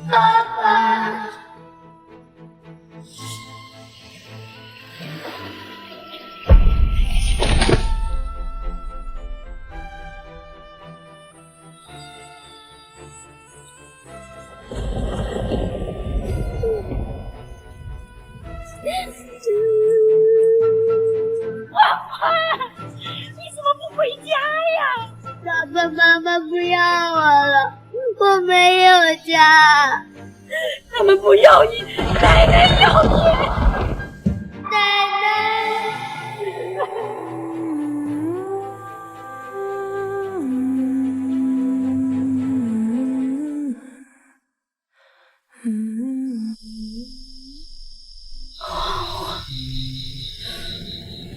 爸爸。你怎么不回家呀？爸爸妈妈不要我了，我没有家。他们不要你，奶奶要你。奶奶。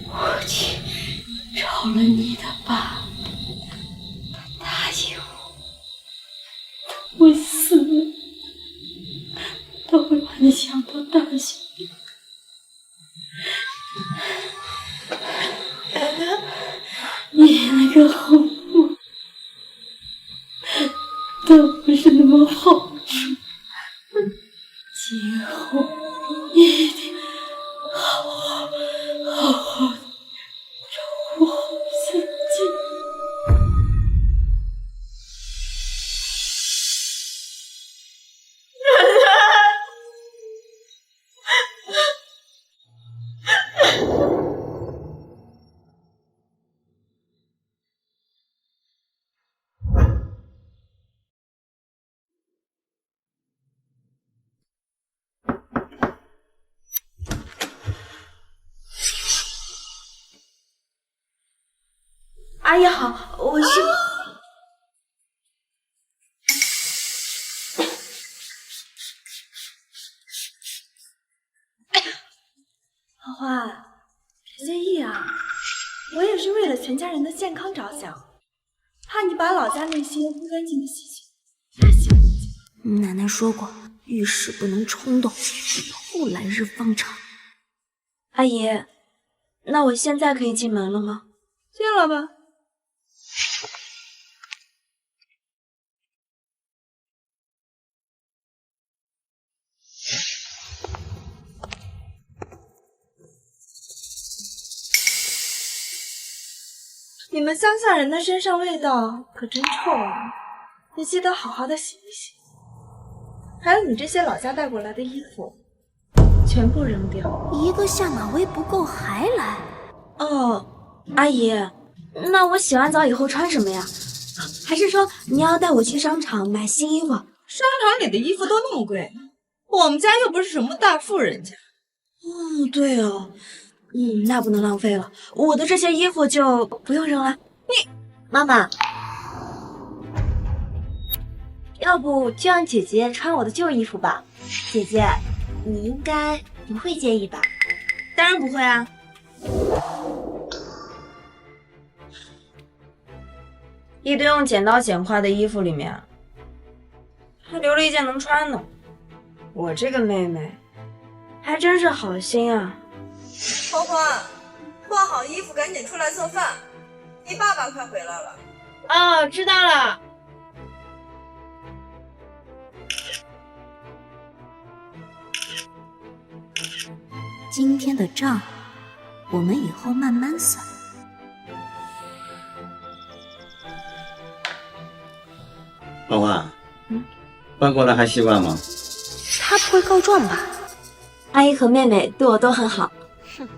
我去找了你的爸，他答应我死了，他会把你养到大学。奶奶，你那个后母都不是那么好处，今后一定好好的照顾好自己。阿姨好，我是。花花，别介意啊，我也是为了全家人的健康着想，怕你把老家那些不干净的细菌带进来。奶奶说过，遇事不能冲动，以后来日方长。阿姨，那我现在可以进门了吗？进了吧。你们乡下人的身上味道可真臭啊！你记得好好的洗一洗。还有你这些老家带过来的衣服，全部扔掉。一个下马威不够还来？哦，阿姨，那我洗完澡以后穿什么呀？还是说你要带我去商场买新衣服？商场里的衣服都那么贵，我们家又不是什么大富人家。哦，对哦。那不能浪费了，我的这些衣服就不用扔了。你，妈妈，要不就让姐姐穿我的旧衣服吧？姐姐，你应该不会介意吧？当然不会啊。一堆用剪刀剪坏的衣服里面，还留了一件能穿的。我这个妹妹还真是好心啊。花花，换好衣服赶紧出来做饭，你爸爸快回来了。哦，知道了。今天的账，我们以后慢慢算。花花，搬过来还习惯吗？他不会告状吧？阿姨和妹妹对我都很好。哼，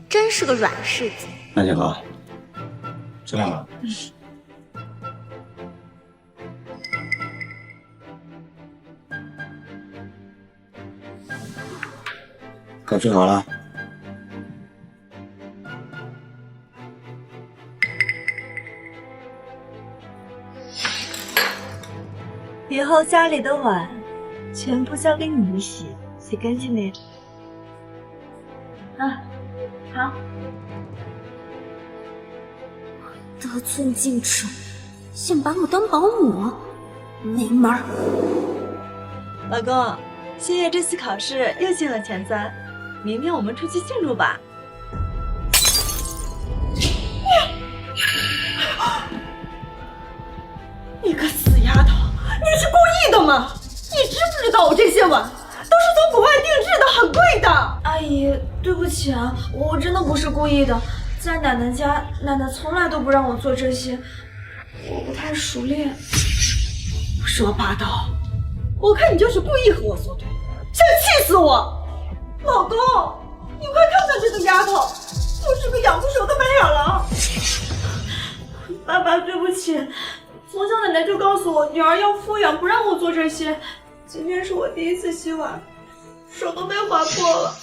真是个软柿子。那就好，吃饭吧。可吃好了。以后家里的碗全部交给你洗，洗干净点。啊，好。得寸进尺，想把我当保姆，没门儿！老公，星月这次考试又进了前3，明天我们出去庆祝吧。你个死丫头，你是故意的吗？你知知道我这些碗都是从国外定制的，很贵的。阿姨，对不起啊，我真的不是故意的。在奶奶家，奶奶从来都不让我做这些，我不太熟练。胡说八道！我看你就是故意和我作对，想气死我！老公，你快看看这个丫头，就是个养不熟的白眼狼。爸爸，对不起，从小奶奶就告诉我，女儿要富养，不让我做这些。今天是我第一次洗碗，手都被划破了。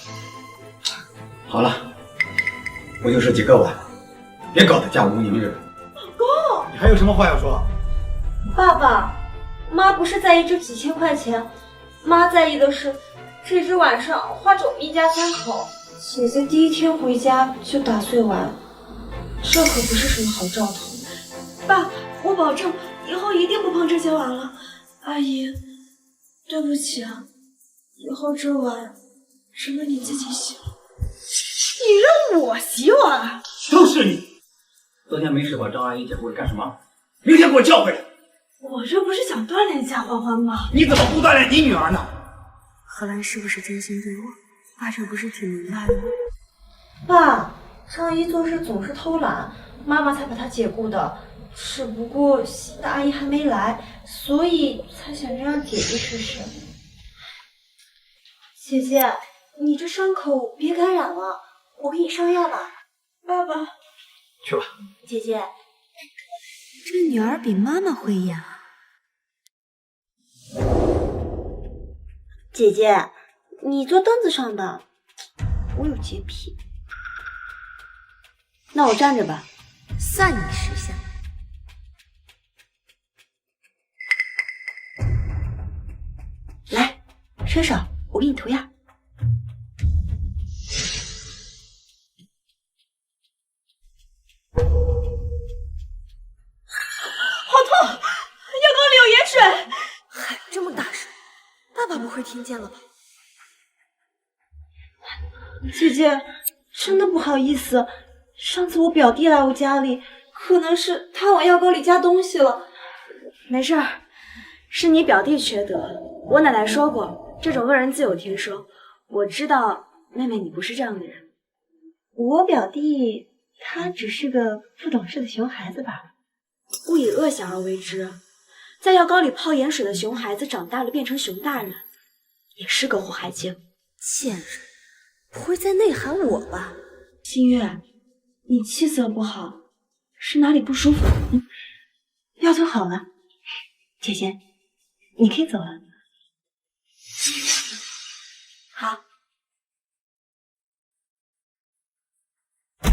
好了，不就是几个碗，别搞得家无宁日。老公，你还有什么话要说？爸爸妈不是在意这几千块钱，妈在意的是这只晚上花着我们一家三口。姐姐第一天回家就打碎碗，这可不是什么好兆头。爸，我保证以后一定不碰这些碗了。阿姨，对不起啊，以后这碗只能你自己洗了。你让我洗碗？就是你！昨天没事把张阿姨捡过来干什么？明天给我叫回来！我这不是想锻炼一下欢欢吗？你怎么不锻炼你女儿呢？荷兰是不是真心对我？爸这不是挺明白的吗？爸，张阿姨做事总是偷懒，妈妈才把她解雇的。只不过新的阿姨还没来，所以才想让姐姐试试。姐姐，你这伤口别感染了，我给你上药吧。爸爸，去吧。姐姐，这女儿比妈妈会演啊！姐姐，你坐凳子上吧，我有洁癖。那我站着吧。算你识相。来，伸手，我给你涂鸦。好痛！药膏里有盐水。喊这么大声，爸爸不会听见了吧？姐姐，真的不好意思，上次我表弟来我家里，可能是他往药膏里加东西了。没事儿，是你表弟缺德。我奶奶说过，这种恶人自有天收。我知道，妹妹你不是这样的人。我表弟他只是个不懂事的熊孩子罢了。勿以恶小而为之，在药膏里泡盐水的熊孩子长大了变成熊大人，也是个祸害精。贱人，不会在内涵我吧？新月，你气色不好，是哪里不舒服？药涂好了，姐姐，你可以走了。好。气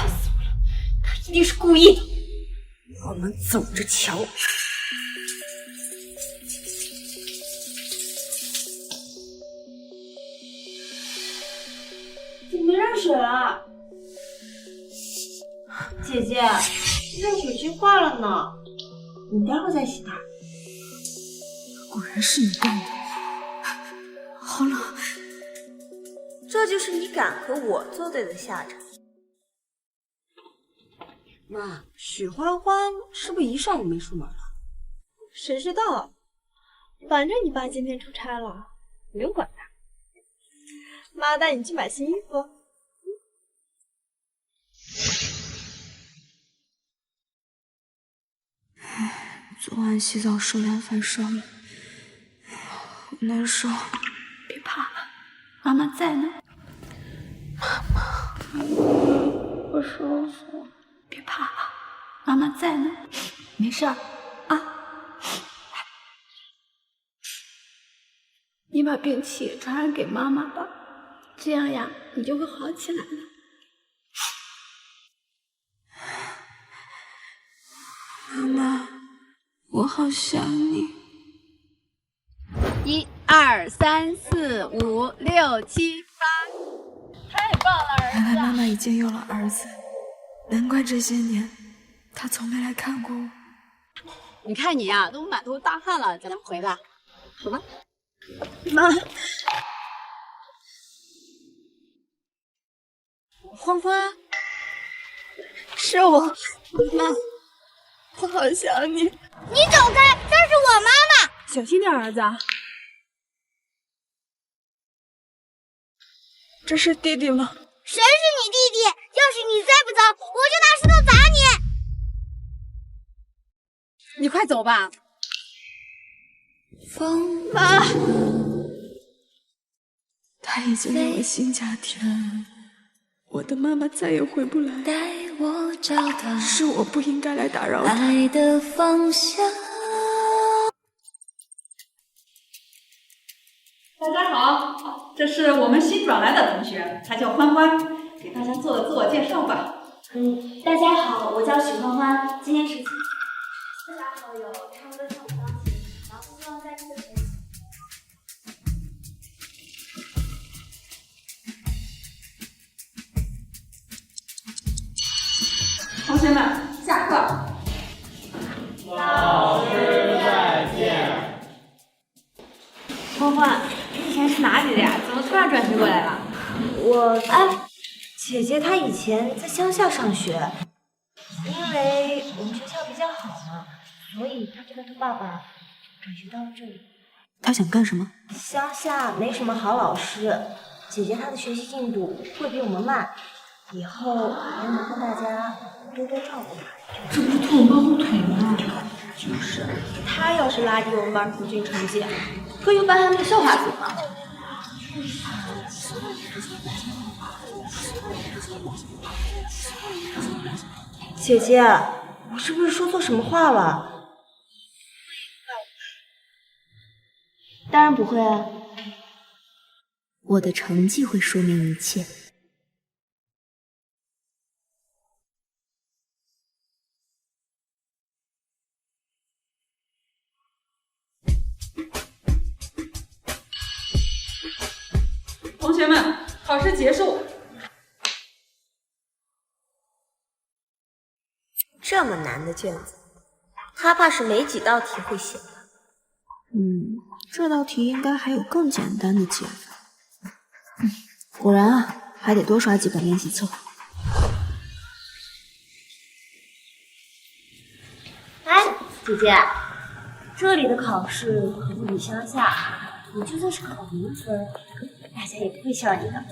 死我了，他一定是故意的。我们走着瞧。怎么没热水啊？姐姐，热水器坏了呢，你待会再洗它。果然是你干的，好冷。这就是你敢和我作对的下场。妈，许欢欢是不是一上午没出门了？谁知道？反正你爸今天出差了，不用管他。妈带你去买新衣服。昨晚洗澡手凉反烧了，好难受。别怕了，妈妈在呢。妈妈，不舒服。别怕了，妈妈在呢，没事儿啊。你把病气传染给妈妈吧，这样呀，你就会好起来了。妈妈，我好想你。1、2、3、4、5、6、7、8，太棒了，儿子！原来妈妈已经有了儿子，难怪这些年她从没来看过我。你看你呀，都满头大汗了，咱们回吧，好吧？妈，欢欢，是我，妈，我好想你。你走开，这是我妈妈。小心点，儿子。这是弟弟吗？谁是你弟弟？要是你再不走，我就拿石头砸你！你快走吧。妈，他已经有了新家庭，我的妈妈再也回不来。是我不应该来打扰她。大家好，这是我们新转来的同学，他叫欢欢，给大家做个自我介绍吧。大家好，我叫许欢欢，今年17岁，四大好友差不多像我钢琴，然后希望在这个学期。同学们，下课。老师再见。欢欢，你以前是哪里的呀？怎么突然转学过来了？姐姐她以前在乡下上学，因为我们学校比较好嘛，所以她就跟她爸爸转学到了这里。他想干什么？乡下没什么好老师，姐姐她的学习进度会比我们慢，以后也能跟大家多多照顾她。这不是拖我们后腿吗？就是他要是拉低我们班平均成绩，可以班上那个笑话组吗？姐姐，我是不是说错什么话了？当然不会啊。我的成绩会说明一切。同学们，考试结束。这么难的卷子，他怕是没几道题会写吧？这道题应该还有更简单的解法。果然啊，还得多刷几本练习册。哎，姐姐，这里的考试可不比乡下，你就算是考0分，大家也不会笑你的。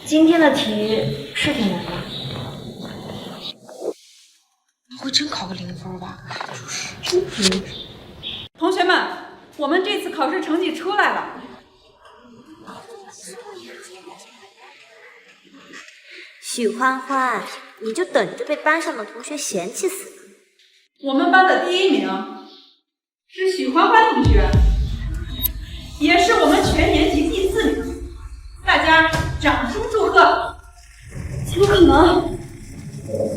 今天的题是挺难的。不会真考个0分吧？同学们，我们这次考试成绩出来了。许欢欢，你就等着被班上的同学嫌弃死吧。我们班的第1名是许欢欢同学，也是我们全年级第4名，大家掌声祝贺！怎么可能？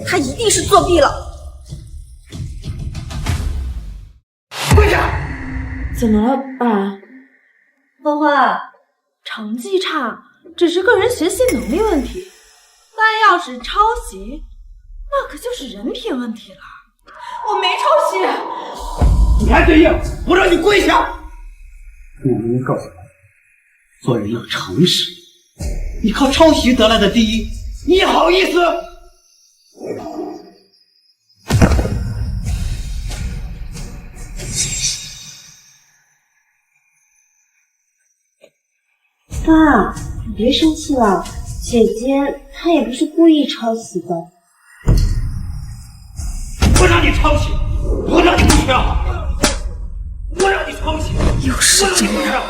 他一定是作弊了。跪下！怎么了，爸？欢欢，成绩差只是个人学习能力问题，但要是抄袭，那可就是人品问题了。我没抄袭。你还嘴硬，我让你跪下！我明明告诉你，做人要诚实。你靠抄袭得来的第1，你好意思？爸，你别生气了，姐姐她也不是故意抄袭的。我让你抄袭，我让你不学好，我让你抄袭，又是这样，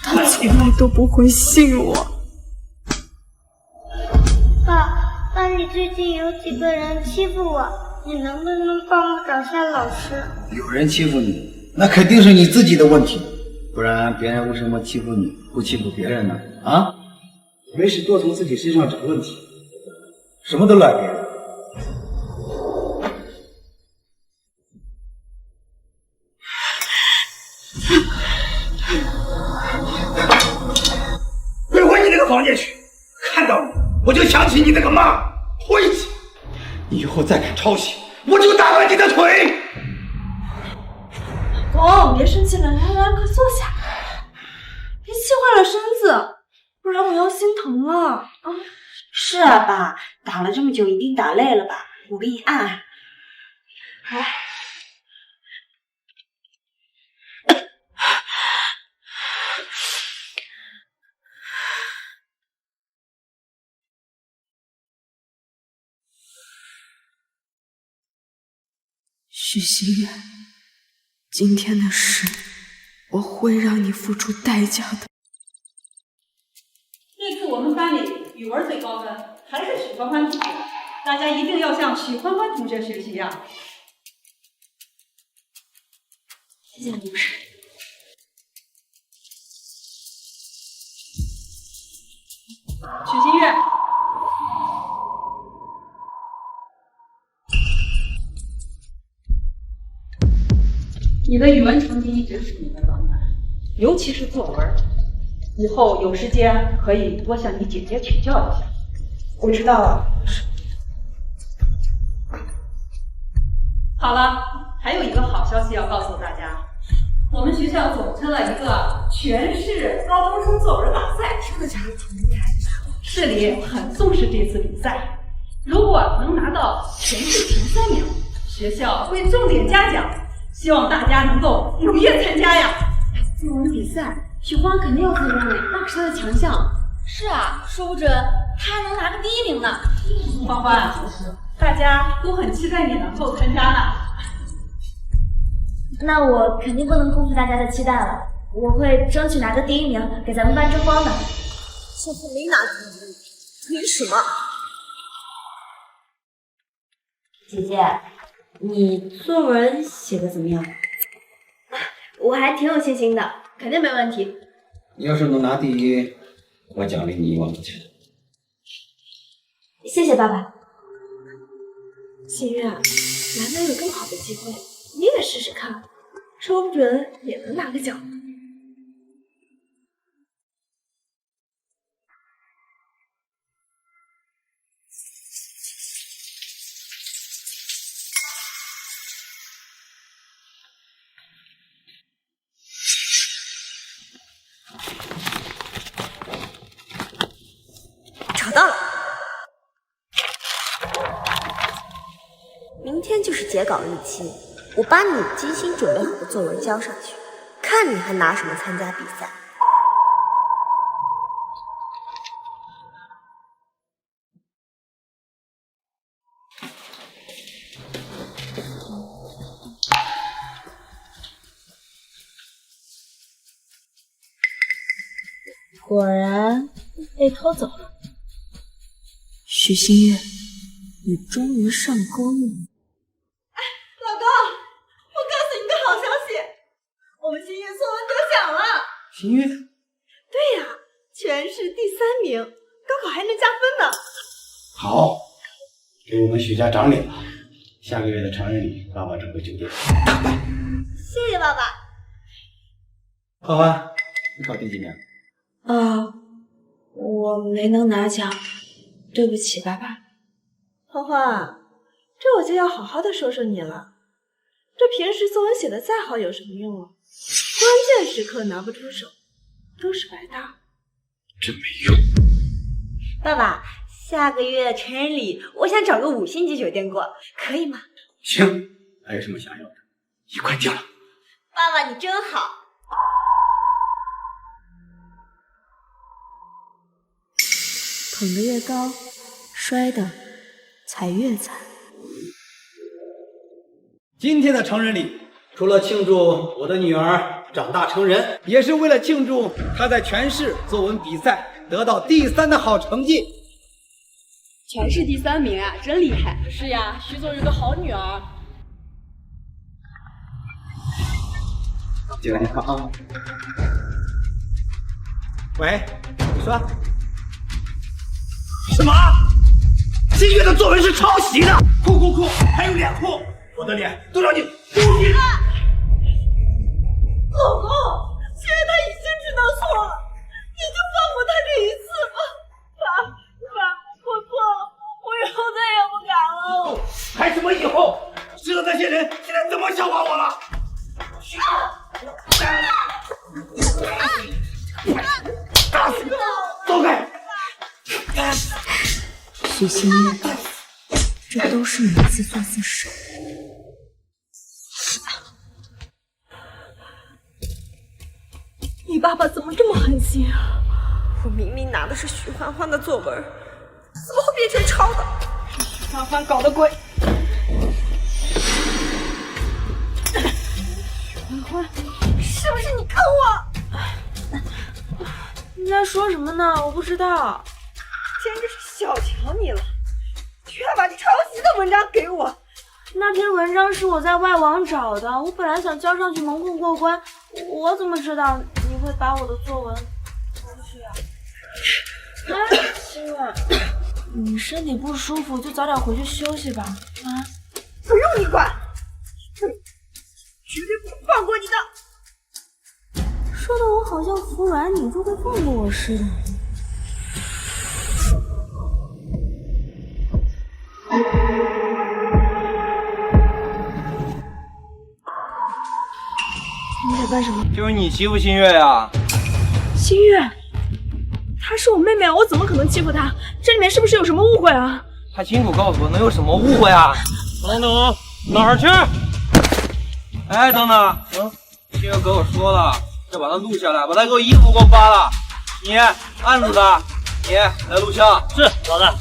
他从来都不会信我。爸，班里最近有几个人欺负我，你能不能帮我找下老师？有人欺负你，那肯定是你自己的问题，不然别人为什么欺负你，不欺负别人呢？啊？没事多从自己身上找问题，什么都赖别人。滚回你那个房间去！看到你，我就想起你那个妈，晦气！你以后再敢抄袭，我就打断你的腿！公，别生气了，来，快坐下，别气坏了身子，不然我要心疼了。是啊，爸，打了这么久，一定打累了吧？我给你按按。来。许心远，今天的事我会让你付出代价的。这次我们班里语文最高分还是许欢欢同学，大家一定要向许欢欢同学学习呀！谢谢老师。许心月，你的语文成绩一直是你的短板，尤其是作文。以后有时间可以多向你姐姐请教一下。我知道了。好了，还有一个好消息要告诉大家，我们学校组织了一个全市高中生作文大赛。真的假的？市里很重视这次比赛，如果能拿到全市前3名，学校会重点嘉奖，希望大家能够踊跃参加呀！作文比赛，许欢肯定要参加的，那是他的强项。是啊，说不准他还能拿个第1名呢。欢欢，大家都很期待你能够参加呢。那我肯定不能辜负大家的期待了，我会争取拿个第1名，给咱们班争光的。下次没拿第1名，凭什么？姐姐，你作文写的怎么样？我还挺有信心的，肯定没问题。你要是能拿第1，我奖励你1万块钱。谢谢爸爸。心月，难得有更好的机会，你也试试看，说不准也能拿个奖。找到了，明天就是截稿日期，我把你精心准备好的作文交上去，看你还拿什么参加比赛。果然被偷走了。许心月，你终于上钩了。老公，我告诉你个好消息，我们新月作文得奖了。新月？对呀，全市第3名，高考还能加分呢。好，给我们许家长脸了。下个月的成人礼，爸爸准备酒店大办。谢谢爸爸。欢欢，你考第几名？我没能拿奖，对不起爸爸。欢欢，这我就要好好的说说你了。这平时作文写的再好有什么用啊？关键时刻拿不出手，都是白搭。真没用。爸爸，下个月成人礼，我想找个5星级酒店过，可以吗？行，还有什么想要的，一块定了。爸爸，你真好。捧得越高，摔的才越惨。今天的成人礼，除了庆祝我的女儿长大成人，也是为了庆祝她在全市作文比赛得到第3的好成绩。全市第3名啊，真厉害！是呀，徐总有个好女儿。接个电话啊。喂，你说什么？新月的作文是抄袭的，哭，还有脸哭，我的脸都让你丢尽了。老公，既然他已经知道错了，你就放过他这一次吧。爸，我错了，我以后再也不敢了。还什么以后？知道那些人现在怎么笑话我了？打死你！走开！许心月，这都是你自作自受。你爸爸怎么这么狠心啊？我明明拿的是许欢欢的作文，怎么会变成抄的？许欢欢搞的鬼！是不是你坑我？你在说什么呢？我不知道。简直是小瞧你了，居然把抄袭的文章给我。那篇文章是我在外网找的，我本来想交上去蒙混过关，我怎么知道你会把我的作文抄去啊？哎，心婉，你身体不舒服就早点回去休息吧。啊，不用你管，绝对不放过你的。说的我好像服软你就会放过我似的。你在干什么？就是你欺负新月呀！新月，她是我妹妹，我怎么可能欺负她？这里面是不是有什么误会啊？他清楚告诉我，能有什么误会啊？等等，哪儿去？哎，等等，新月跟我说了，要把他录下来，把他给我衣服给我扒了。你案子的，你来录像。是，老大。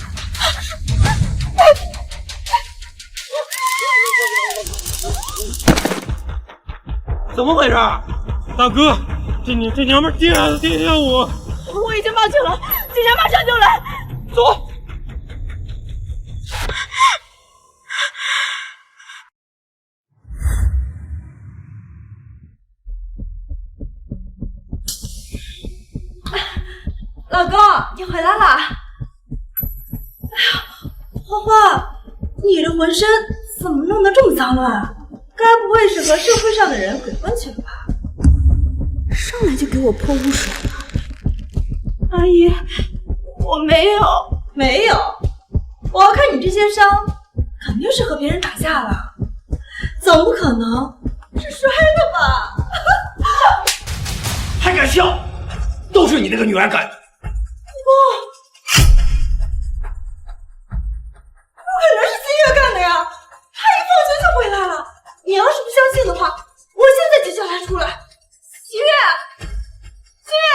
怎么回事？大哥，这娘们电下我。我已经报警了，警察马上就来。走。老公，你回来啦！哎呀，花花，你的浑身怎么弄得这么脏乱？该不会是和社会上的人鬼混去了吧？上来就给我泼污水。阿姨，我没有，没有。我要看你这些伤，肯定是和别人打架了，总不可能是摔的吧？还敢笑？都是你那个女儿干的！不可能是新月干的呀！他一放学就回来了。你要是不相信的话，我现在就叫他出来。新月，新月。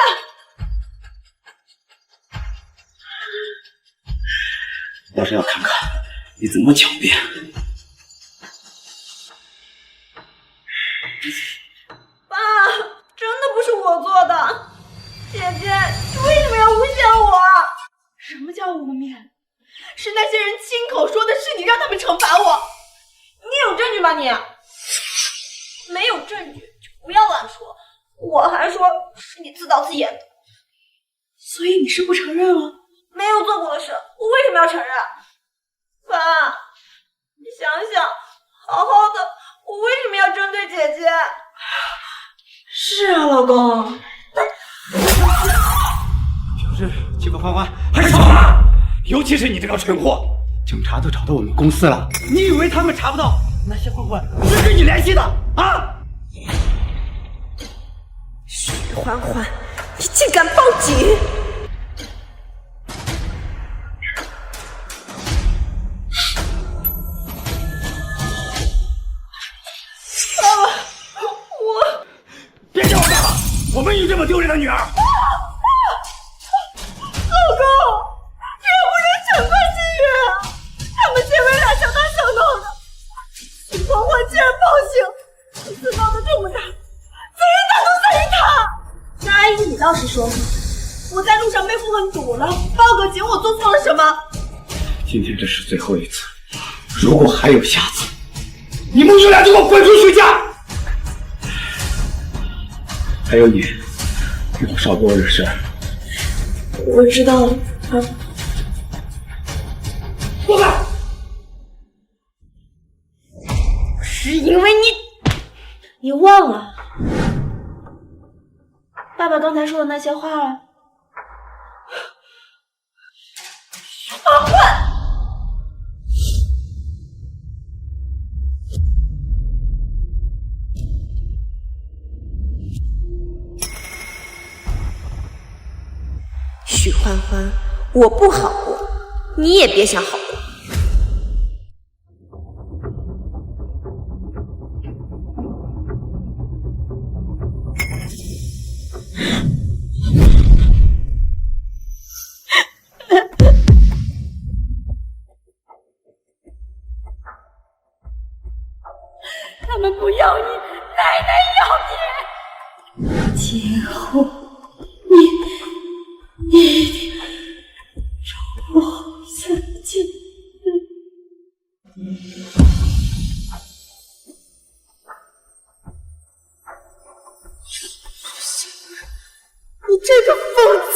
倒是要看看你怎么狡辩。爸，真的不是我做的。姐姐，你为什么要诬陷我？什么叫污蔑？是那些人亲口说的是你让他们惩罚我。你有证据吗你？没有证据就不要乱说。我还说是你自导自演的。所以你是不承认了？没有做过的事，我为什么要承认？爸，你想想，好好的，我为什么要针对姐姐？是啊，老公。平时欺负欢欢还是好吗？尤其是你这个蠢货，警察都找到我们公司了，你以为他们查不到那些欢欢是跟你联系的啊？许欢欢，你竟敢报警！别叫我爸爸！我没你这么丢人的女儿。老公，这又不是整个新月，他们姐妹俩小打小闹的，许欢欢竟然报警，这次闹得这么大，责任大都在于他。那阿姨，你倒是说说，我在路上被负痕堵了，报个警，我做错了什么？今天这是最后一次，如果还有下次，你们兄俩就给我滚出徐家！还有你，以后少给我惹事。我知道了，爸。过来！是因为你忘了爸爸刚才说的那些话了？欢欢。许欢欢，我不好过，你也别想好过。他们不要你，奶奶要你！今后你一定照顾好自己。你这个疯子！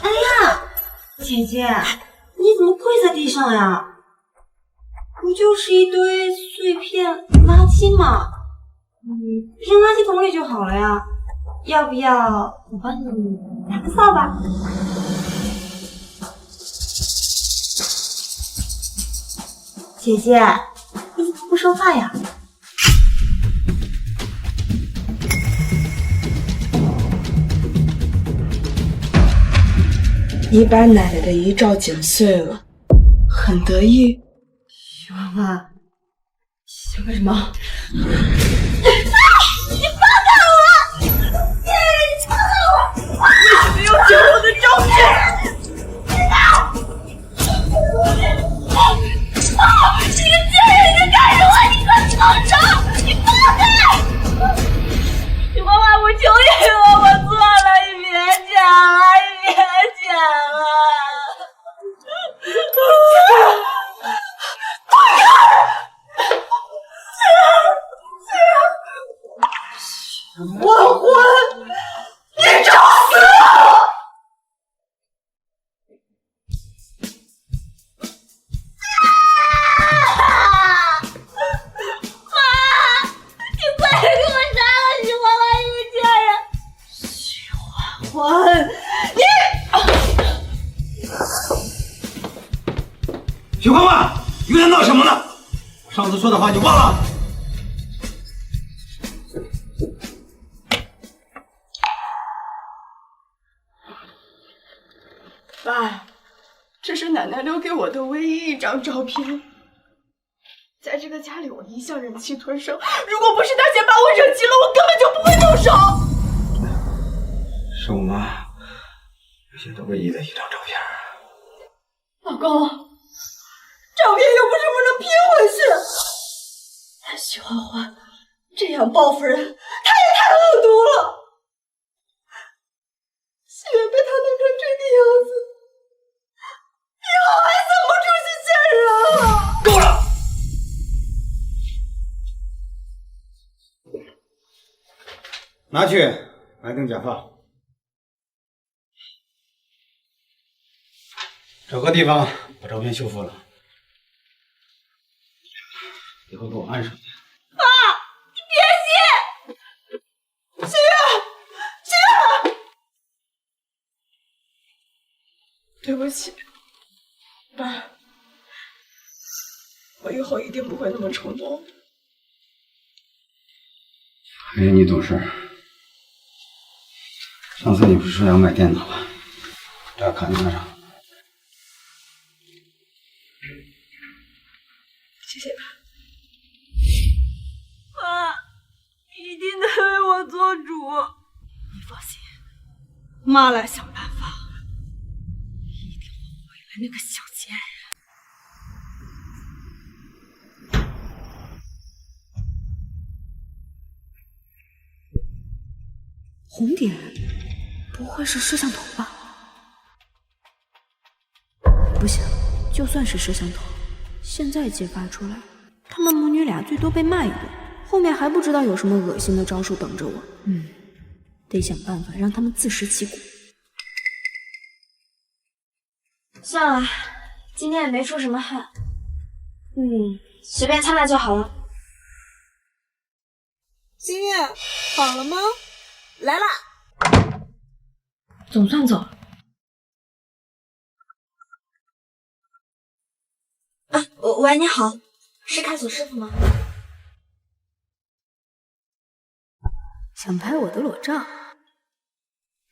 哎呀，姐姐，你怎么跪在地上呀？不就是一堆碎片垃圾吗？扔垃圾桶里就好了呀。要不要我帮你拿个扫把？姐姐，你怎么不说话呀？你把奶奶的遗照剪碎了，很得意。许欢欢，想干什么？你放开我！你放开我！你没有剪我的照片！你个贱人，你干什么？你快放手！你放开！许欢欢，我求你了，我错了，你别剪了，你别剪了！万欢，你找死我！妈，你快点给我杀了许欢欢这个贱人！许欢欢，许欢欢，你在闹什么呢？我上次说的话你忘了？爸，这是奶奶留给我的唯一一张照片。在这个家里，我一向忍气吞声。如果不是大姐把我惹急了，我根本就不会动手。是我妈留下的唯一的一张照片。老公，照片又不是不能拼回去。但许欢欢这样报复人，她也太恶毒了。希月被她弄成这个样子，以后还怎么出去见人啊？够了！拿去来顶假发，找个地方把照片修复了，以后给我安上去。爸，你别信！希月，对不起，爸，我以后一定不会那么冲动。还是你懂事。上次你不是说要买电脑吗？这卡你拿上。谢谢爸。妈，一定得为我做主。你放心，妈来想办法，一定会回来那个小贱人。红点，不会是摄像头吧？不行，就算是摄像头，现在揭发出来，他们母女俩最多被骂一顿，后面还不知道有什么恶心的招数等着我。得想办法让他们自食其果。算了，今天也没出什么汗，随便擦擦就好了。星月，好了吗？来啦！总算走了。喂，你好，是开锁师傅吗？想拍我的裸照，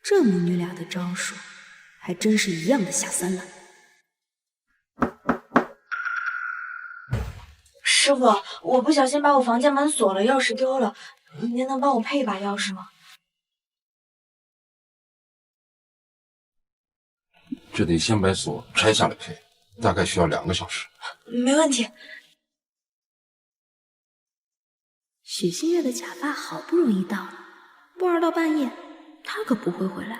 这母女俩的招数还真是一样的下三滥。师傅，我不小心把我房间门锁了，钥匙丢了，您能帮我配一把钥匙吗？这得先把锁拆下来配，大概需要2个小时。没问题。许新月的假发好不容易到了，不玩到半夜，他可不会回来。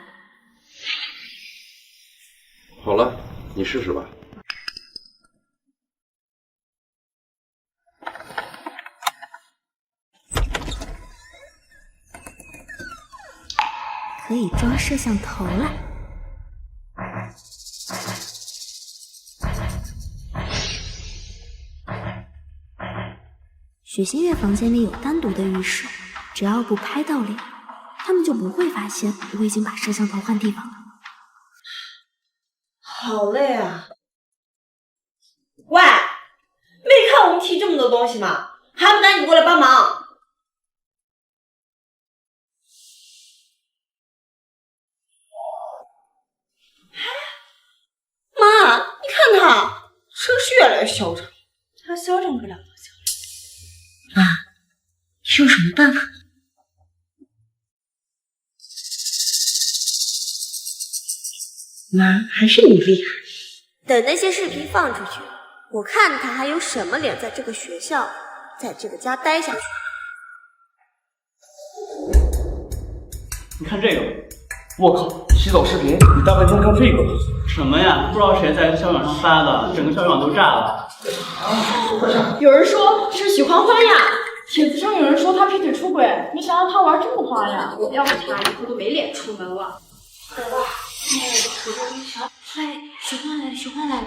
好了，你试试吧。可以装摄像头了。许新月房间里有单独的浴室，只要不拍到脸，他们就不会发现我已经把摄像头换地方了。好累啊！喂，没看我们提这么多东西吗？还不赶紧过来帮忙！妈，你看他，真是越来越嚣张。他嚣张个两个嚣张。妈，你有什么办法？妈，还是你厉害。等那些视频放出去，我看他还有什么脸在这个学校，在这个家待下去。你看这个，我靠，洗澡视频，你大半天看这个？什么呀？不知道谁在校园上发的，整个校园网都炸了。有人说这是许欢欢呀，帖子上有人说他劈腿出轨，没想到他玩这么花呀！要不他以后都没脸出门了。哎，许欢来了，许欢来了。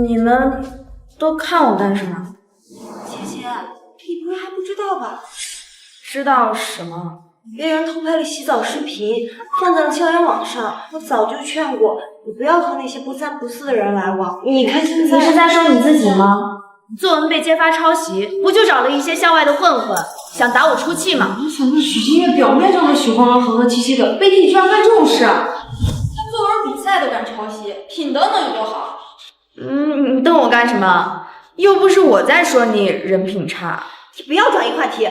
你们都看我干什么？姐姐，你不是还不知道吧？知道什么？别人偷拍了洗澡视频，放在了校园网上。我早就劝过你不要和那些不三不四的人来往。你看现在，你是在说你自己吗？作文被揭发抄袭，不就找了一些校外的混混，想打我出气吗？没想到许新月表面上是喜欢和和气气的，背地里居然干这种事。他作文比赛都敢抄袭，品德能有多好？你瞪我干什么？又不是我在说你人品差。你不要转移话题。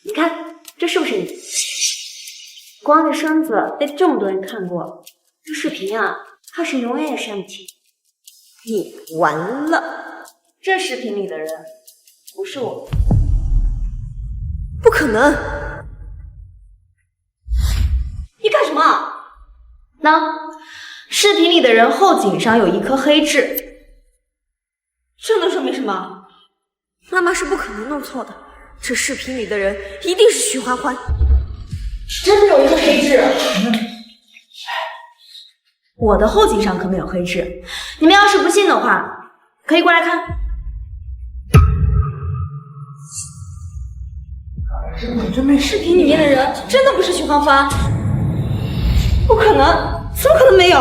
你看，这是不是你？光着身子被这么多人看过，这视频啊，怕是永远也删不清。你完了！这视频里的人不是我。不可能！你干什么？那视频里的人后颈上有一颗黑痣，这能说明什么？妈妈是不可能弄错的，这视频里的人一定是许欢欢。真的有一颗黑痣。我的后颈上可没有黑痣，你们要是不信的话，可以过来看。真没视频里面的人真的不是许欢欢？不可能，怎么可能没有？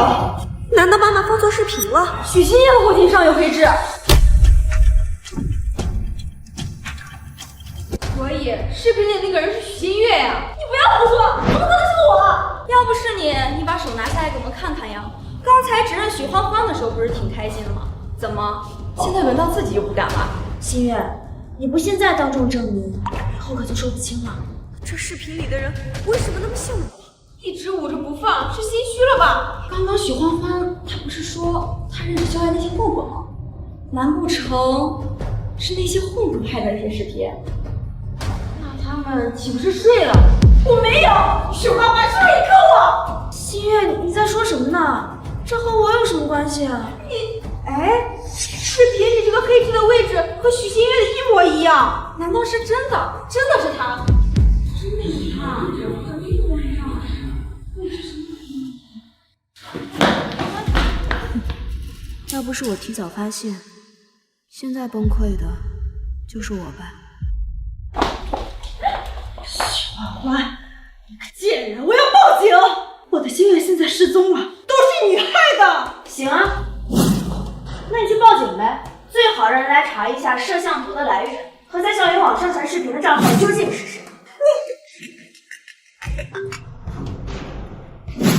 难道妈妈放错视频了？许新月的后颈上有黑痣。所以视频里那个人是许新月呀！你不要胡说，怎么可能是我？要不是你，你把手拿下来给我们看看呀！刚才指认许欢欢的时候不是挺开心的吗？怎么现在轮到自己就不敢了？心月，你不现在当众证明，以后可就说不清了。这视频里的人为什么那么像我？一直捂着不放，是心虚了吧？刚刚许欢欢他不是说他认识校外那些混混吗？难不成是那些混混拍的那些视频？那他们岂不是睡了？我没有，许欢欢是不是你坑我？心月，你在说什么呢？这和我有什么关系啊？哎，视频里这个黑痣的位置和许新月的一模一样，难道是真的？真的是他？真的是他？一模一样。要不是我提早发现，现在崩溃的就是我吧。许欢欢，你个贱人！我要报警！我的心月现在失踪了，都是你害的！行啊，那你去报警呗。最好让人来查一下摄像头的来源和在校园网上传视频的账号究竟是谁。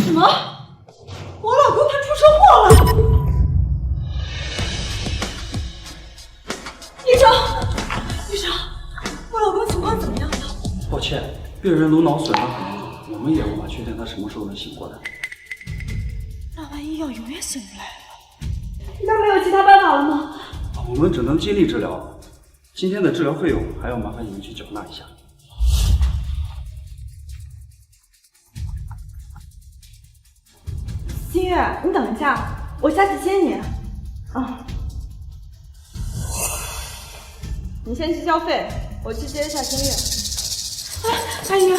什么？我老公他出车祸了！医生，医生，我老公情况怎么样了？抱歉，病人颅脑损伤很严重，我们也无法确定他什么时候能醒过来。那万一要永远醒不来了，那没有其他办法了吗？我们只能尽力治疗，今天的治疗费用还要麻烦你们去缴纳一下。新月，你等一下，我下去接你。啊，你先去交费，我去接一下新月。哎呀，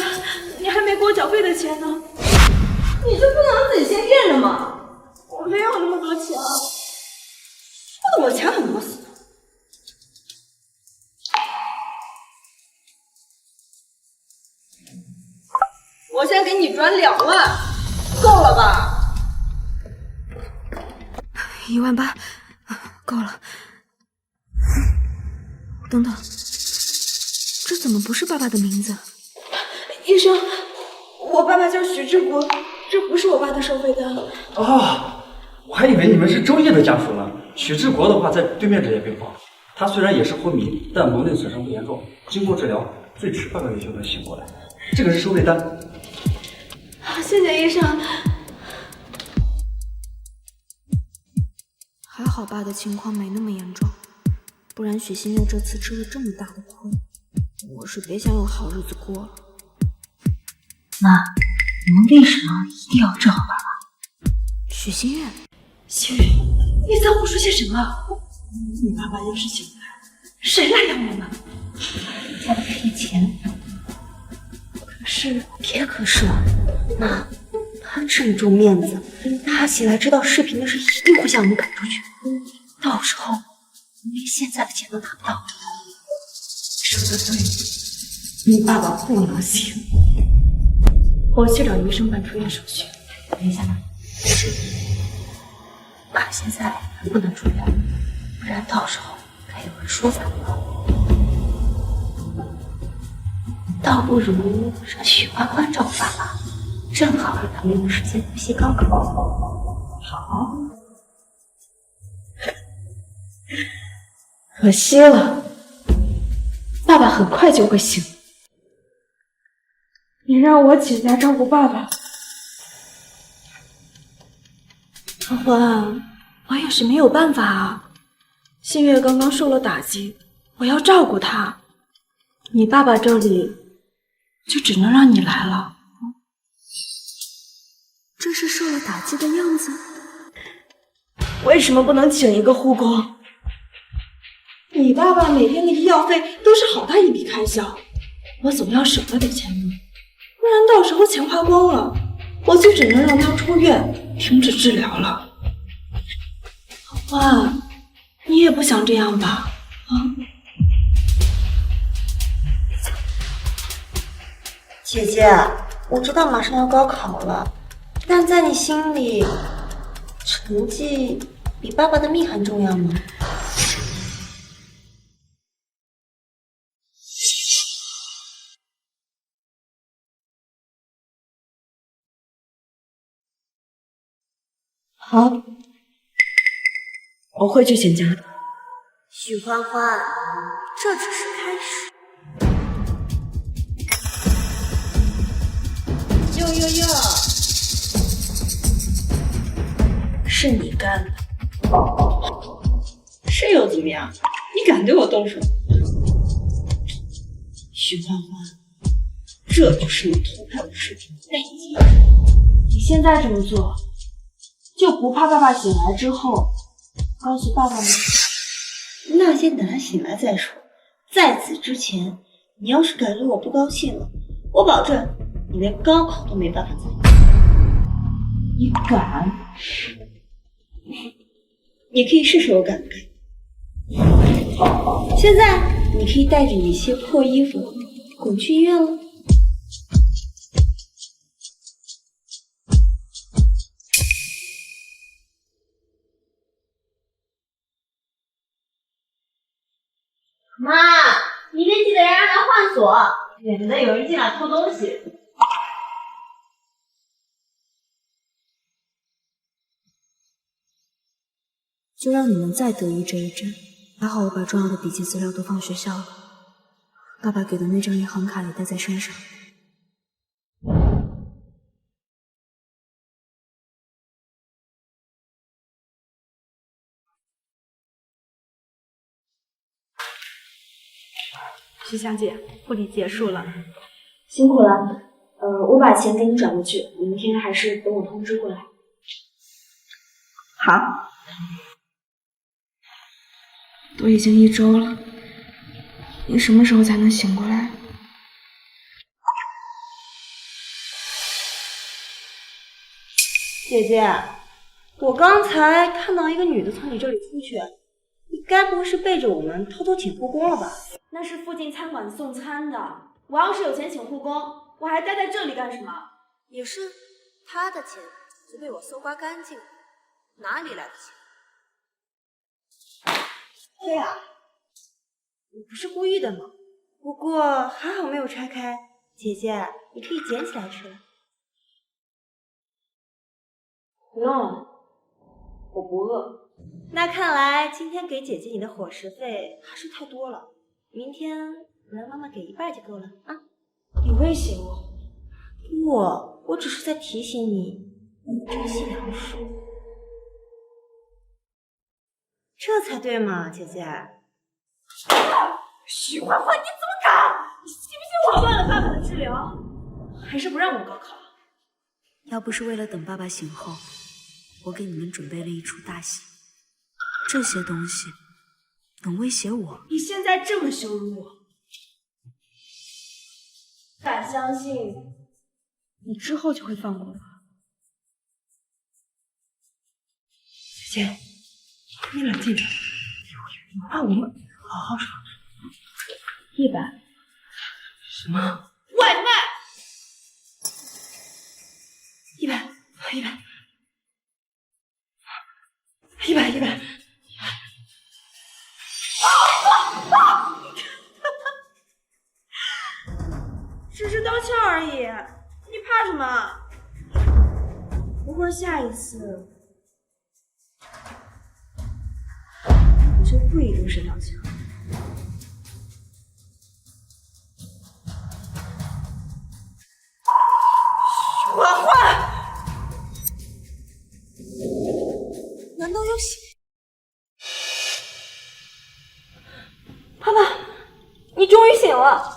你还没给我缴费的钱呢，你就不能自己先垫着吗？我没有那么多钱啊。说的我钱很多似的。我先给你转2万，够了吧？18000，够了。等等，这怎么不是爸爸的名字？医生，我爸爸叫许志国，这不是我爸的收费单。哦，我还以为你们是周烨的家属呢。许志国的话在对面这间病房，他虽然也是昏迷，但颅内损伤不严重，经过治疗，最迟8个月就能醒过来。这个是收费单。谢谢医生。还好爸的情况没那么严重，不然许新月这次吃了这么大的亏，我是别想有好日子过了。妈，你们为什么一定要治好爸爸？许新月，新月，你在胡说些什么？你爸爸要是醒来，谁来养我们？在赔钱。别可是，妈，他这么重面子，他起来知道视频的事，一定会将我们赶出去。到时候我们连现在的钱都拿不到。说的对，你爸爸不能醒。我去找医生办出院手续。等一下，妈，爸现在还不能出院，不然到时候该有人说咱们了。倒不如让许欢欢照顾爸爸，正好让他们有时间复习高考。好，可惜了，爸爸很快就会醒。你让我姐家照顾爸爸，欢欢，我也是没有办法啊。新月刚刚受了打击，我要照顾他，你爸爸这里就只能让你来了。这是受了打击的样子。为什么不能请一个护工？你爸爸每天的医药费都是好大一笔开销，我总要省了点钱呢，不然到时候钱花光了，我就只能让他出院停止治疗了。哇，你也不想这样吧？啊？姐姐，我知道马上要高考了，但在你心里，成绩比爸爸的命还重要吗？好，我会去请假的。许欢欢，这只是开始。哟，是你干的，是又怎么样？你敢对我动手？许欢欢，这就是你偷拍我视频的背景。你现在这么做，就不怕爸爸醒来之后告诉爸爸吗？那先等他醒来再说。在此之前，你要是敢惹我不高兴了，我保证你连高考都没办法参加。你敢？你可以试试我敢不敢。现在你可以带着你一些破衣服滚去医院了。妈，明天记得让他换锁，免得有人进来偷东西。就让你们再得意这一阵。还好我把重要的笔记资料都放学校了，爸爸给的那张银行卡也带在身上。徐小姐，护理结束了，辛苦了。我把钱给你转过去，明天还是等我通知过来。好。都已经1周了，你什么时候才能醒过来？姐姐，我刚才看到一个女的从你这里出去，你该不会是背着我们偷偷请护工了吧？那是附近餐馆送餐的，我要是有钱请护工，我还待在这里干什么？也是，他的钱就被我搜刮干净了，哪里来的钱？对啊，我不是故意的嘛，不过还好没有拆开。姐姐，你可以捡起来吃。不用了，我不饿。那看来今天给姐姐你的伙食费还是太多了，明天让妈妈给1半就够了啊。你威胁我？我只是在提醒你，珍惜粮食，这才对嘛，姐姐。许欢欢，你怎么敢？你信不信我断了爸爸的治疗？还是不让我高考？要不是为了等爸爸醒后，我给你们准备了一出大戏。这些东西能威胁我？你现在这么羞辱我，敢相信你之后就会放过我？姐姐，你冷静点，让我们好好说。100。什么？外卖。100。只是道歉而已，你怕什么？不过下一次我就不一定是道歉。欢欢，难道要醒？爸爸，你终于醒了。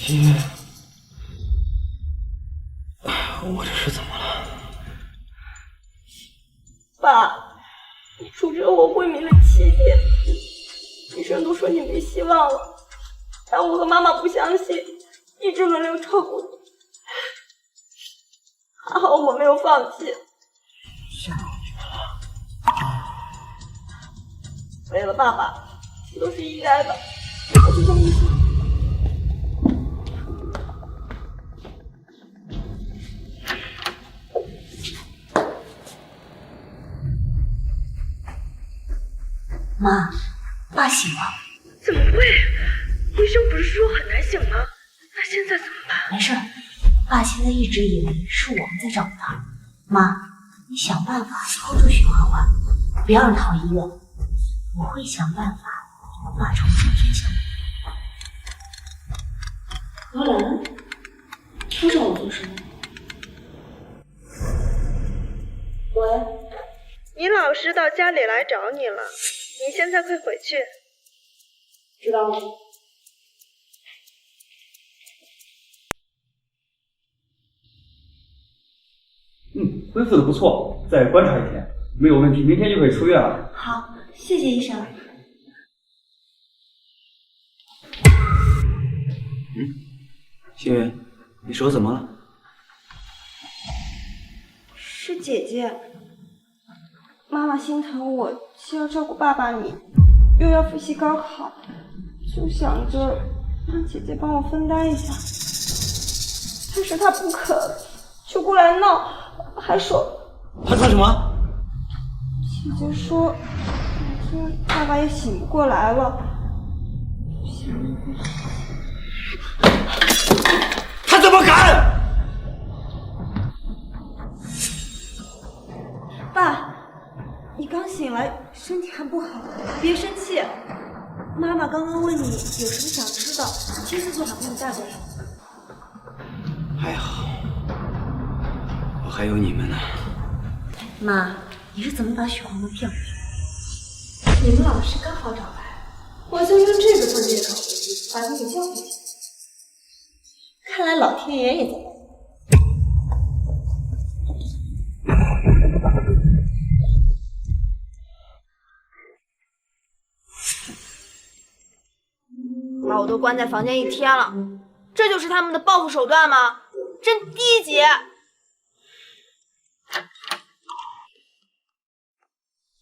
心月，我这是怎么了？爸，你出车祸昏迷了7天，医生都说你没希望了，但我和妈妈不相信，一直轮流照顾你。还好我没有放弃。吓到你们了。为了爸爸，都是应该的。我就这么想。妈，爸醒了。怎么会？医生不是说很难醒吗？那现在怎么办？没事，爸现在一直以为是我们在找他。妈，你想办法拖住许欢欢，不要让他回医院。我会想办法把爸重新真相。何兰，他找我做什么？喂，你老师到家里来找你了，你现在快回去。知道了。恢复的不错，再观察1天，没有问题，明天就可以出院了。好，谢谢医生。心月，你手怎么了？是姐姐，妈妈心疼我，既要照顾爸爸你，又要复习高考，就想着让姐姐帮我分担一下。但是她不肯，就过来闹，还说他说什么？姐姐说，反正爸爸也醒不过来了。他怎么敢？爸，你刚醒来，身体还不好，别生气。妈妈刚刚问你有什么想吃的，亲自做好给你带过来。还好，我还有你们呢。妈，你是怎么把许欢欢骗回去？你们老师刚好找来，我就用这个做借口，把你给叫回去。看来老天爷也在帮我。把我都关在房间1天了，这就是他们的报复手段吗？真低级！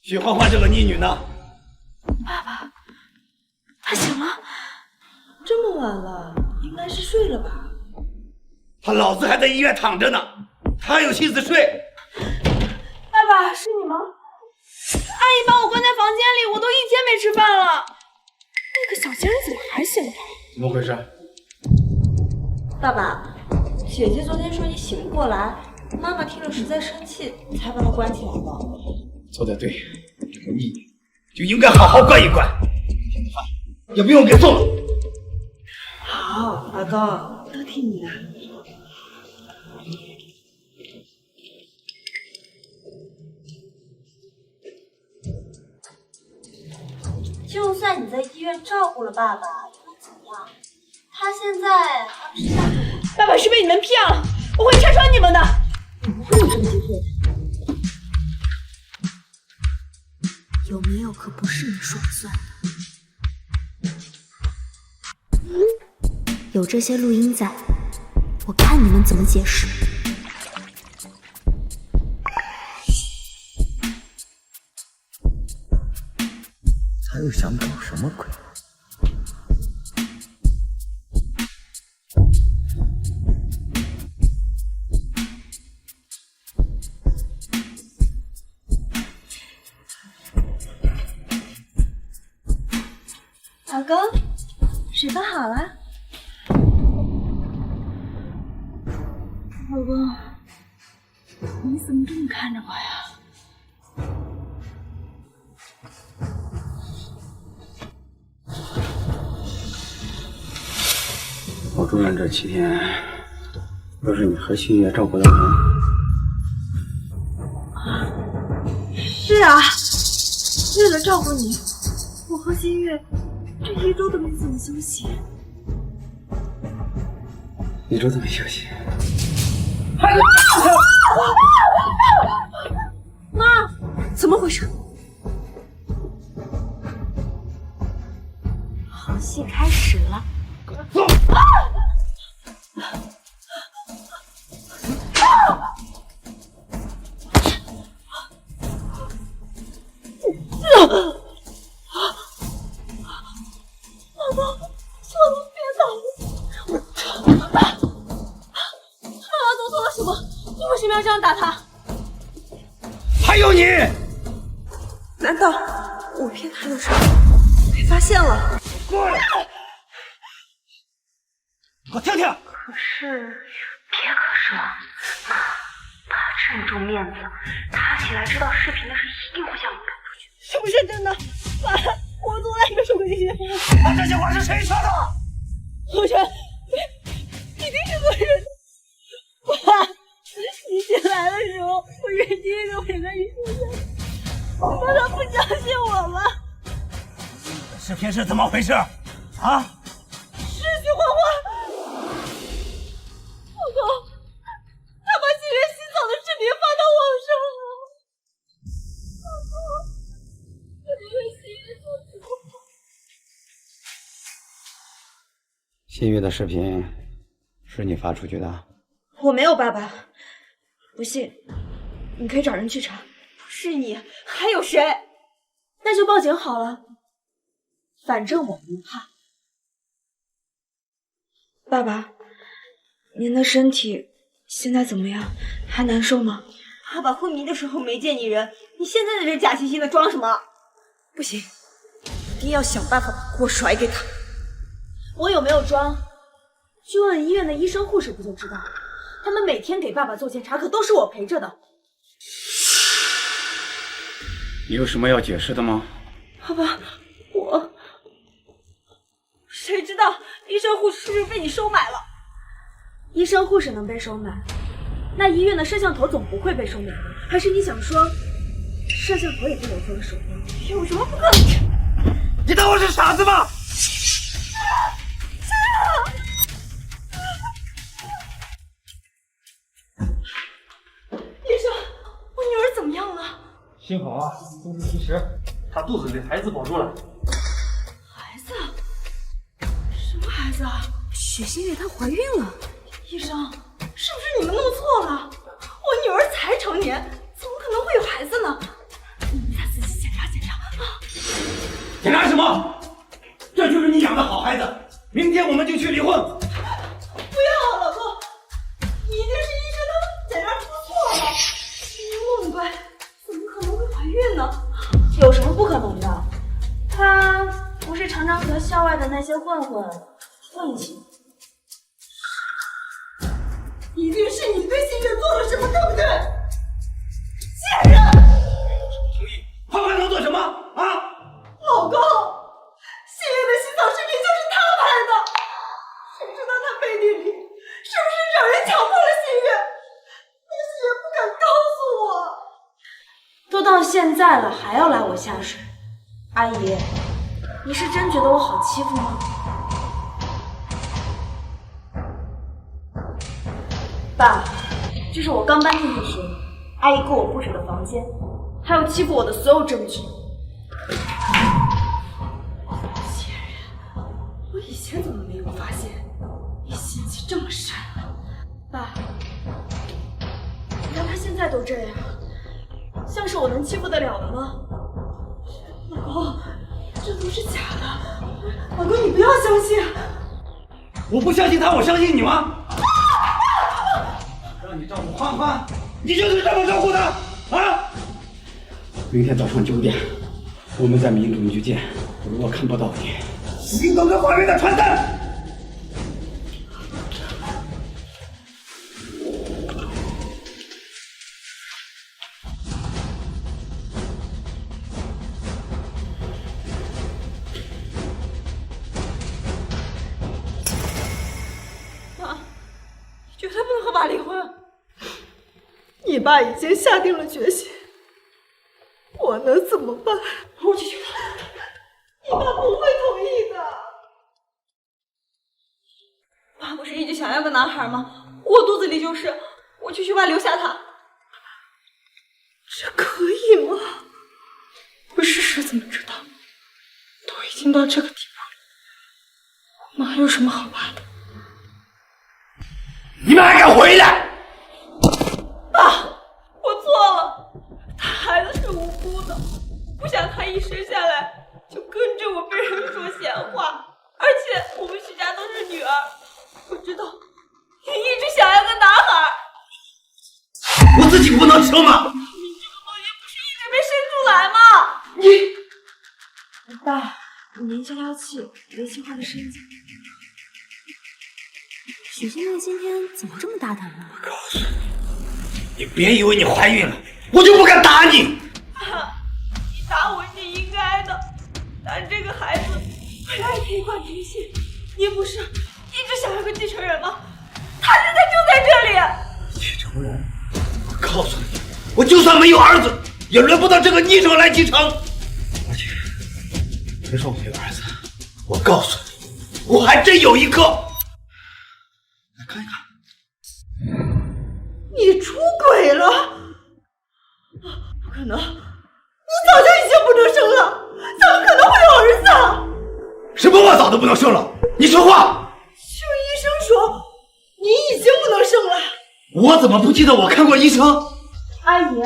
许欢欢这个逆女呢？爸爸，他醒了。这么晚了，应该是睡了吧？他老子还在医院躺着呢，他有心思睡？爸爸，是你吗？阿姨把我关在房间里，我都1天没吃饭了。那个小仙人怎么还醒了？怎么回事？爸爸，姐姐昨天说你醒不过来，妈妈听了实在生气，才把她关起来的。做得对，这个逆女就应该好好关一关，明天的饭也不用给送了。好，阿高，都听你的。就算你在医院照顾了爸爸，又能怎样？他现在还不是向着我？爸爸是被你们骗了，我会拆穿你们的。你不会有这个机会。有没有可不是你说了算的。有这些录音在，我看你们怎么解释。他又想搞什么鬼？老公，水放好了。老公，你怎么这么看着我呀？我住院这7天，都是你和新月照顾到我。是啊，为了照顾你，我和新月这1周都没怎么休息。1周都没休息？妈，怎么回事？好戏开始了。走！老公，求你别打我！妈妈做错了什么？你为什么要这样打他？还有你！难道我骗他的事被发现了？过来！我听听。可是，别可是了，他这么重面子，他起来知道视频的事，一定会将我赶出去。是不是真的？爸，我从来没说过这些话。那这些话是谁说的？侯晨，一定是个人。爸，你进来的时候，我是第一个陪在你身上的，你难道不相信我吗？视频是怎么回事？啊？是许欢欢。老公，他把新月洗澡的视频发到网上了。老公，我为新月做主。新月的视频是你发出去的？我没有，爸爸。不信，你可以找人去查。不是你，还有谁？那就报警好了。反正我不怕。爸爸，您的身体现在怎么样？还难受吗？爸爸昏迷的时候没见你人，你现在在这假惺惺的装什么？不行，一定要想办法把锅甩给他。我有没有装？去问医院的医生护士不就知道了？他们每天给爸爸做检查，可都是我陪着的。你有什么要解释的吗？爸爸，谁知道医生护士是不是被你收买了？医生护士能被收买，那医院的摄像头总不会被收买。还是你想说，摄像头也被我做了手工？有什么不可？你当我是傻子吗？医生，我女儿怎么样了？幸好啊，动之及时，她肚子里孩子保住了。孩子？什么孩子啊？许新月她怀孕了。医生，是不是你们弄错了？我女儿才成年，怎么可能会有孩子呢？你们再仔细检查检查啊！检查什么？这就是你养的好孩子，明天我们就去离婚。不要，老公，一定是医生他检查出错了。莫明白，怎么可能会怀孕呢？有什么不可能的？他不是常常和校外的那些混混混一起？一定是你对新月做了什么，对不对？贱人！同意，他还能做什么啊？老公，新月的洗澡视频就是他拍的，谁知道他背地里是不是找人强迫了新月？但是也不敢告诉我。都到现在了，还要拉我下水？阿姨，你是真觉得我好欺负吗？爸，这是我刚搬进去时，阿姨给我布置的房间，还有欺负我的所有证据。贱人，我以前怎么没有发现你心机这么深？爸，你看他现在都这样，像是我能欺负得了的吗？老公，这都是假的。老公，你不要相信。我不相信他，我相信你吗？让你照顾欢欢，你就是这么照顾他啊？明天早上9点，我们在民主局见。如果看不到你，你等着法院的传单。绝对不能和爸离婚。你爸已经下定了决心，我能怎么办？我去求他，你爸不会同意的。爸不是一直想要个男孩吗？我肚子里就是，我去求爸留下他。这可以吗？不试试怎么知道？都已经到这个地步了，我们还有什么好怕的？你们还敢回来？爸，我错了，他孩子是无辜的，不想他一生下来就跟着我被人说闲话，而且我们许家都是女儿，我知道你一直想要个男孩。我自己不能生吗？你这个东西不是一直没生出来吗？爸，你年轻娇气，年轻化的身子。许新月今天怎么这么大胆呢？我告诉你，你别以为你怀孕了，我就不敢打你。爸，你打我是应该的，但这个孩子本来可以换天性，你不是一直想要个继承人吗？他现在就在这里。继承人？我告诉你，我就算没有儿子，也轮不到这个逆者来继承。而且，别说我没有儿子，我告诉你，我还真有一个。来看一看。你出轨了？不可能！你早就已经不能生了，怎么可能会有儿子？什么我早都不能生了？你说话！就医生说你已经不能生了。我怎么不记得我看过医生？阿姨，你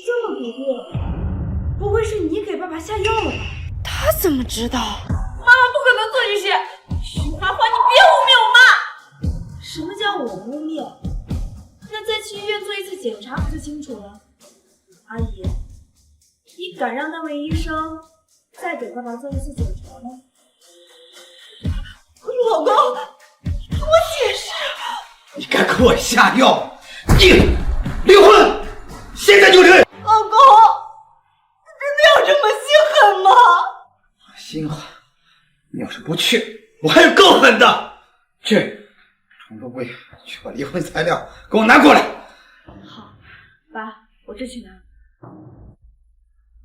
这么笃定，不会是你给爸爸下药了吧？他怎么知道？妈妈不可能做这些。许花花，你别污蔑我妈！什么叫我污蔑？那再去医院做一次检查不就清楚了？阿姨，你敢让那位医生再给爸爸做一次检查吗？老公，你跟我解释。你敢给我下药？你离婚，现在就离！老公，你真的要这么心狠吗？心狠？你要是不去，我还有更狠的。去，冲着柜去把离婚材料给我拿过来。好，爸，我这去拿。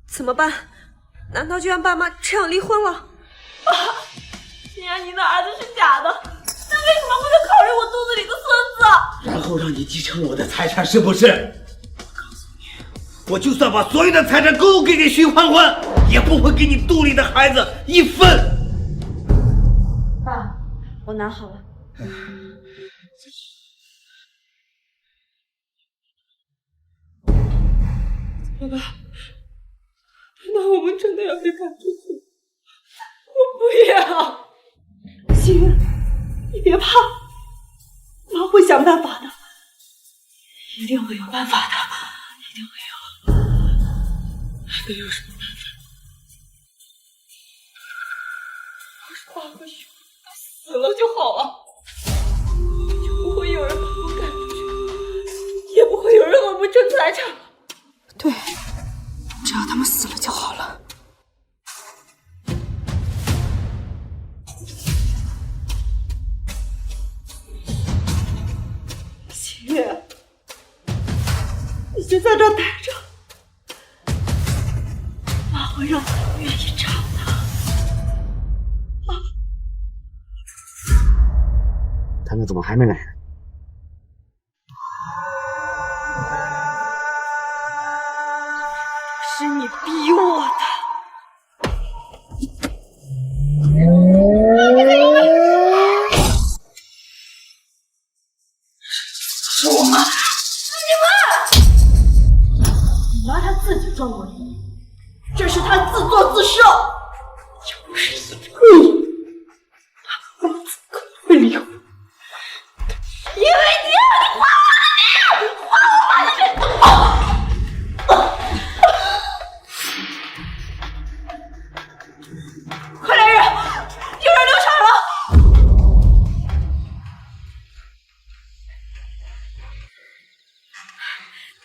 怎么办？难道就让爸妈这样离婚了？爸，既然您的儿子是假的，那为什么不能考虑我肚子里的孙子？然后让你继承我的财产，是不是？我告诉你，我就算把所有的财产都给徐欢欢，也不会给你肚里的孩子一分。爸，我拿好了。爸爸，那我们真的要被赶出去？我不要！心月，你别怕，妈会想办法的，一定会有办法的，一定会有。还能有什么办法？要是爸和兄都死了就好了，就不会有人把我赶出去，也不会有人让我们争财产。对，只要他们死了就好了。心月，你就在这待着，妈会让你愿意长的。他们怎么还没来？是你逼我的。是我妈，是你妈！你妈她自己撞过你，这是她自作自受。要不是因为你，她和公子可能会离婚。因为你，你还我的命，还我妈的命！快来人，有人流产了！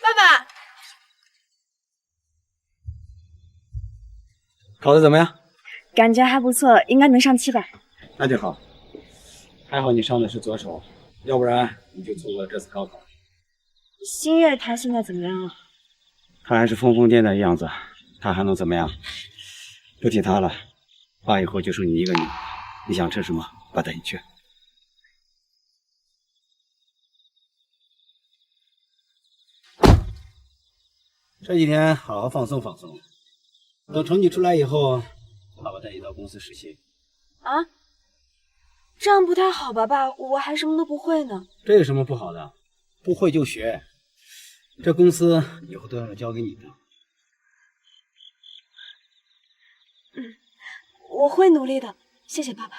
爸爸，考得怎么样？感觉还不错，应该能上700。那就好，还好你上的是左手，要不然你就错过了这次高考。新月他现在怎么样了？他还是疯疯癫癫的样子，他还能怎么样？不提他了，爸以后就剩你一个女儿，你想吃什么，爸带你去。这几天好好放松放松，等成绩出来以后，爸爸带你到公司实习。啊？这样不太好吧，爸？我还什么都不会呢。这有什么不好的？不会就学，这公司以后都要交给你的。我会努力的，谢谢爸爸。